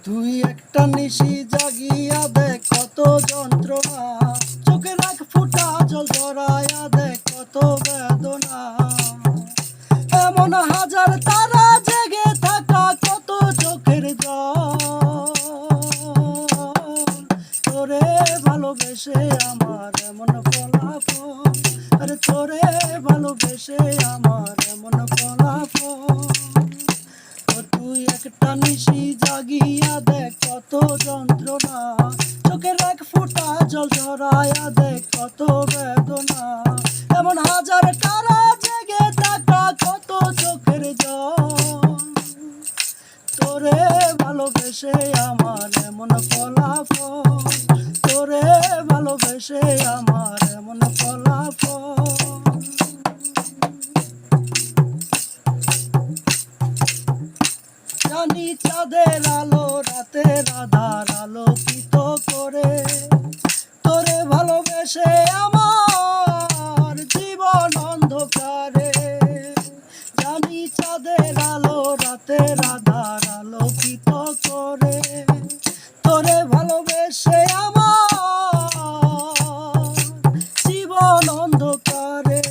তুই একটা নিশি জাগিয়া দেখ কত যন্ত্রণা, চোখের এক ফোঁটা জল জড়াইয়া দেখ কত বেদনা। এমন হাজার তারা জেগে থাকা কত চোখের জল, তোরে ভালোবেসে আমার এমন ফলাফল। আরে তোরে ভালোবেসে আমার এমন ফলাফল। তুই একটা নিশি জাগিয়া দেখ কত যন্ত্রণা, চোখের এক ফোঁটা জল ঝরাইয়া দেখ কত বেদনা। এমন হাজার তারা জেগে থাকা কত চোখের জল, তোরে ভালোবেসে আমার এমন ফলাফল। তোরে ভালোবেসে আমার এমন ফলাফল। জানি চাঁদের আলো রাতের আধার আলোকিত করে, তোরে ভালোবেসে আমার জীবন অন্ধকারে। জানি চাঁদের আলো রাতের আধার আলোকিত করে, তোরে ভালোবেসে আমার জীবন অন্ধকারে।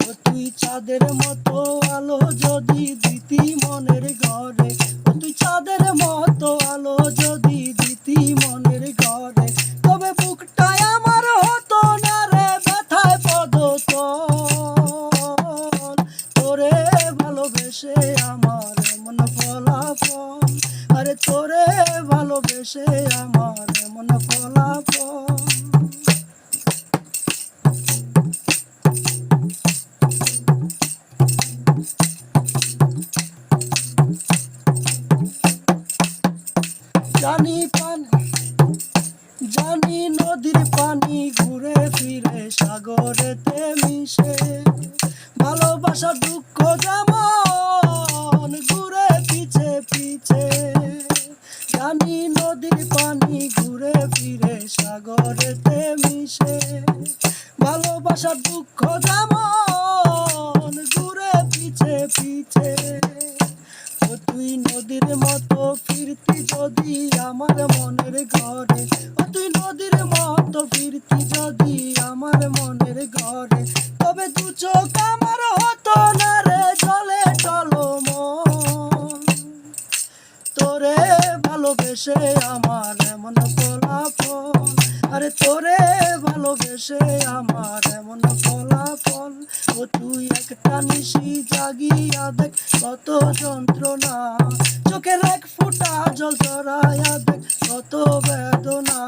ও তুই চাঁদের মতো আলো যদি দিতি মনের ঘরে, ও তুই চাঁদের মতো আলো যদি দিতি মনের ঘরে, তবে বুকটাই আমার হতো না রে ব্যথায় পদতল। তোরে ভালোবেসে আমার এমন ফলাফল। আরে তোরে ভালোবেসে আমার এমন ফলাফল। জানি নদীর পানি ঘুরে ফিরে সাগরেতে মিশে, ভালোবাসা দুঃখ যেমন ঘুরে পিছে পিছে। জানি নদীর পানি ঘুরে ফিরে সাগরেতে মিশে, ভালোবাসা দুঃখ যেমন ঘুরে পিছে পিছে। ও তুই নদীর মতো ফিরতি যদি আমার মনের ঘরে, ও তুই নদীর মতো ফিরতি যদি আমার মনের ঘরে, তবে দু চোখ আমার হতো না রে জলে টলমল। তোরে ভালোবেসে আমার এমন ফলাফল। আরে তোরে ভালোবেসে আমার এমন ফলাফল। ও তুই একটা নিশি জাগিয়া দেখ কত যন্ত্রণা, চোখের এক ফোঁটা জল ঝরাইয়া দেখ কত বেদনা।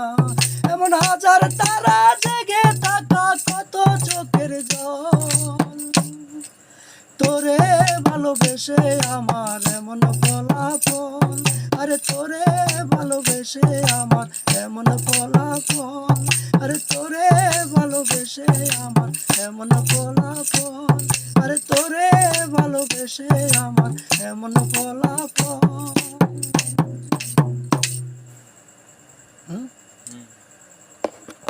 এমন হাজার তারা জেগে থাকা কত চোখের জল, তোরে ভালোবেসে আমার এমন ফলাফল। আরে তোরে ভালোবেসে আমার এমন ফলাফল। আরে তোরে ভালোবেসে আমার এমন ফলাফল। আরে তোরে ভালোবেসে আমার এমন ফলাফল।